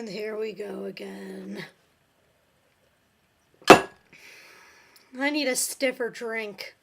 And here we go again. I need a stiffer drink.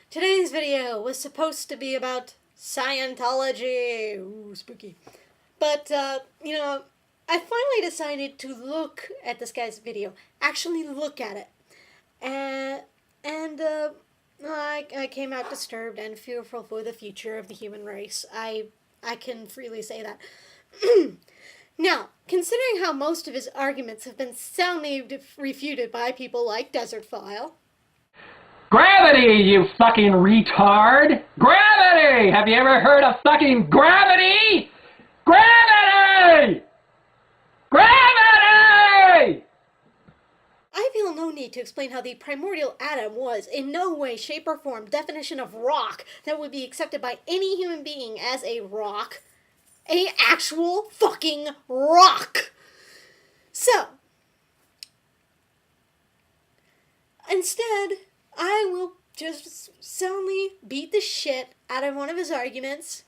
Today's video was supposed to be about Scientology. Ooh, spooky. But, I finally decided to look at this guy's video. Actually look at it. I came out disturbed and fearful for the future of the human race. I can freely say that. Now, considering how most of his arguments have been soundly refuted by people like Desert File. Gravity, you fucking retard! Gravity! Have you ever heard of fucking gravity? Gravity! Gravity! I feel no need to explain how the primordial atom was, in no way, shape, or form, definition of rock that would be accepted by any human being as a rock. A actual fucking rock! So, instead, I will just soundly beat the shit out of one of his arguments.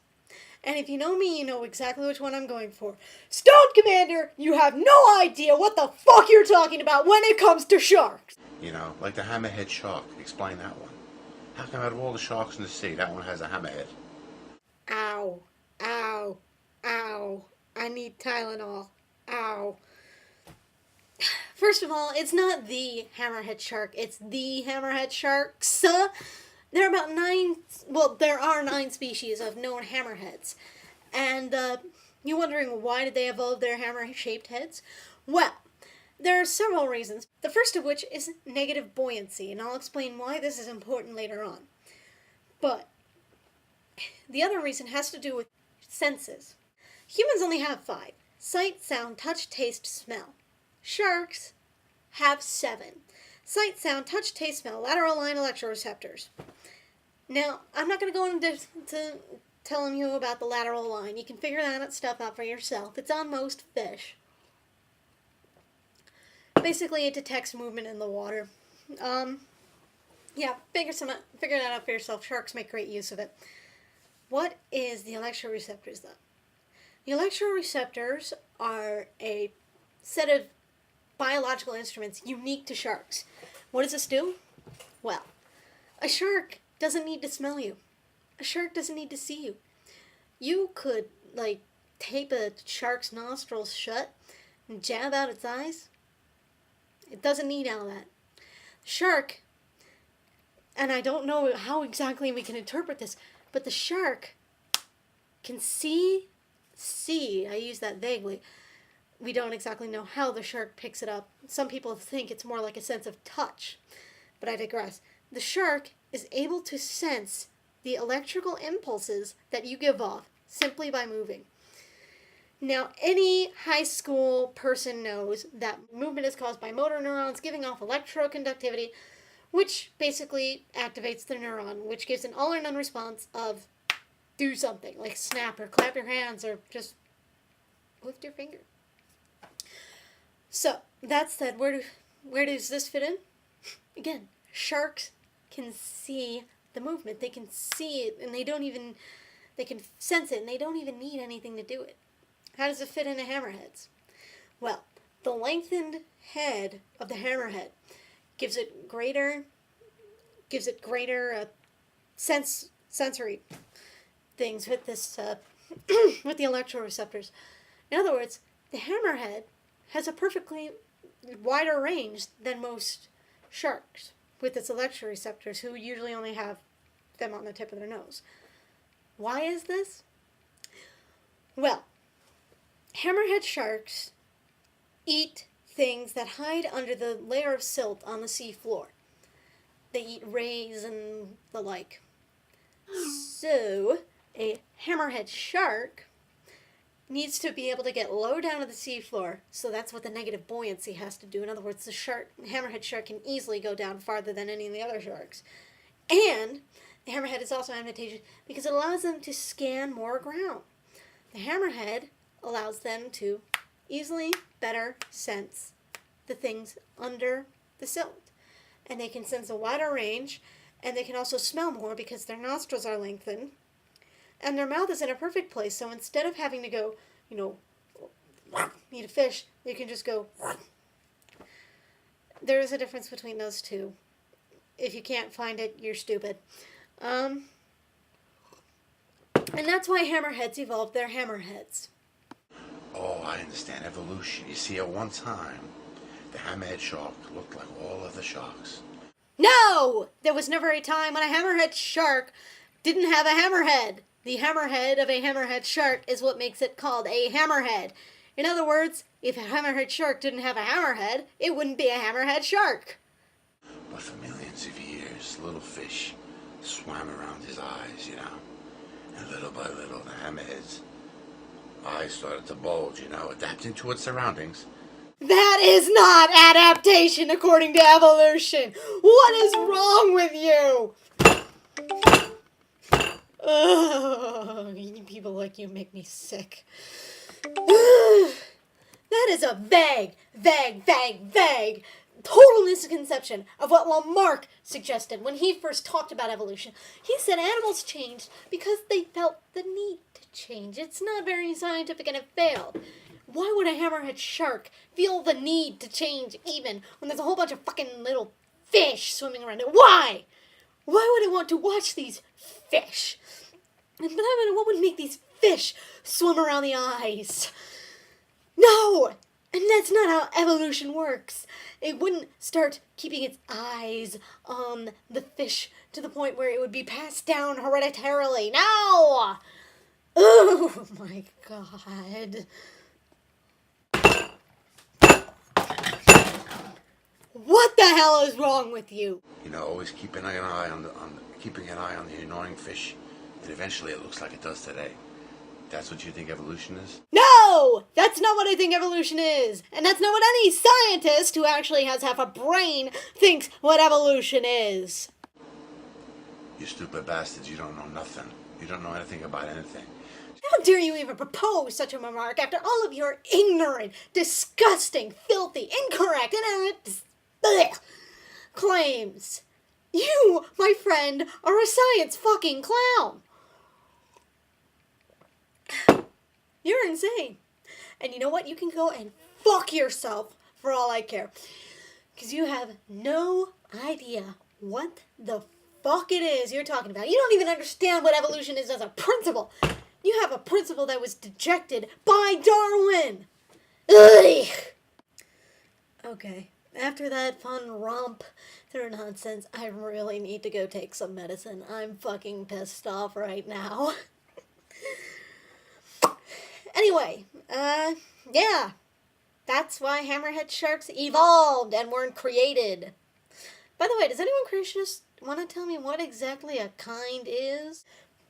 And if you know me, you know exactly which one I'm going for. StonedCommander, you have no idea what the fuck you're talking about when it comes to sharks. You know, like the hammerhead shark. Explain that one. How come out of all the sharks in the sea, that one has a hammerhead? Ow. Ow. Ow. I need Tylenol. Ow. First of all, it's not the hammerhead shark, it's the hammerhead sharks. There are 9 species of known hammerheads. And, you're wondering why did they evolve their hammer-shaped heads? Well, there are several reasons. The first of which is negative buoyancy, and I'll explain why this is important later on. But the other reason has to do with senses. Humans only have 5. Sight, sound, touch, taste, smell. Sharks have 7. Sight, sound, touch, taste, smell, lateral line electroreceptors. Now, I'm not going to go into telling you about the lateral line. You can figure that stuff out for yourself. It's on most fish. Basically, it detects movement in the water. Figure that out for yourself. Sharks make great use of it. What is the electroreceptors, though? The electroreceptors are a set of biological instruments unique to sharks. What does this do? Well, a shark doesn't need to smell you. A shark doesn't need to see you. You could, tape a shark's nostrils shut and jab out its eyes. It doesn't need all that. The shark, and I don't know how exactly we can interpret this, but the shark can see, I use that vaguely. We don't exactly know how the shark picks it up. Some people think it's more like a sense of touch, but I digress. The shark is able to sense the electrical impulses that you give off simply by moving. Now, any high school person knows that movement is caused by motor neurons giving off electroconductivity, which basically activates the neuron, which gives an all or none response of do something, like snap or clap your hands or just lift your finger. So, that said, where does this fit in? Again, sharks can see the movement. They can see it, and they can sense it, and they don't even need anything to do it. How does it fit into hammerheads? Well, the lengthened head of the hammerhead gives it greater sensory things with this with the electroreceptors. In other words, the hammerhead has a perfectly wider range than most sharks with its electroreceptors, who usually only have them on the tip of their nose. Why is this? Well, hammerhead sharks eat things that hide under the layer of silt on the sea floor. They eat rays and the like. So, a hammerhead shark needs to be able to get low down to the seafloor, so that's what the negative buoyancy has to do. In other words, the hammerhead shark can easily go down farther than any of the other sharks. And the hammerhead is also advantageous because it allows them to scan more ground. The hammerhead allows them to easily better sense the things under the silt. And they can sense a wider range, and they can also smell more because their nostrils are lengthened. And their mouth is in a perfect place, so instead of having to go, eat a fish, you can just go. There is a difference between those two. If you can't find it, you're stupid. And that's why hammerheads evolved their hammerheads. Oh, I understand. Evolution. You see, at one time, the hammerhead shark looked like all other sharks. No! There was never a time when a hammerhead shark didn't have a hammerhead. The hammerhead of a hammerhead shark is what makes it called a hammerhead. In other words, if a hammerhead shark didn't have a hammerhead, it wouldn't be a hammerhead shark. But for millions of years, little fish swam around his eyes, And little by little, the hammerhead's eyes started to bulge, adapting to its surroundings. That is not adaptation according to evolution. What is wrong with you? Ugh, people like you make me sick. That is a vague total misconception of what Lamarck suggested when he first talked about evolution. He said animals changed because they felt the need to change. It's not very scientific and it failed. Why would a hammerhead shark feel the need to change even when there's a whole bunch of fucking little fish swimming around it? Why? Why would I want to watch these fish? And what would make these fish swim around the eyes? No! And that's not how evolution works. It wouldn't start keeping its eyes on the fish to the point where it would be passed down hereditarily. No! Oh my God. What the hell is wrong with you? Always keeping an eye on the annoying fish, and eventually it looks like it does today. That's what you think evolution is? No! That's not what I think evolution is. And that's not what any scientist who actually has half a brain thinks what evolution is. You stupid bastards, you don't know nothing. You don't know anything about anything. How dare you even propose such a remark after all of your ignorant, disgusting, filthy, incorrect, and claims? You, my friend, are a science fucking clown. You're insane. And you know what? You can go and fuck yourself for all I care. Because you have no idea what the fuck it is you're talking about. You don't even understand what evolution is as a principle. You have a principle that was dejected by Darwin. Ugh. Okay, after that fun romp through nonsense, I really need to go take some medicine. I'm fucking pissed off right now. Anyway, yeah. That's why hammerhead sharks evolved and weren't created. By the way, does anyone creationist want to tell me what exactly a kind is?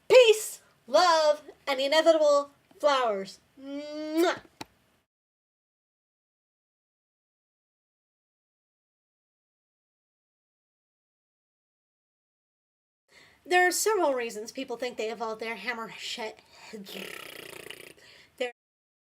Peace, love, and inevitable flowers. Mwah. There are several reasons people think they evolved their hammerhead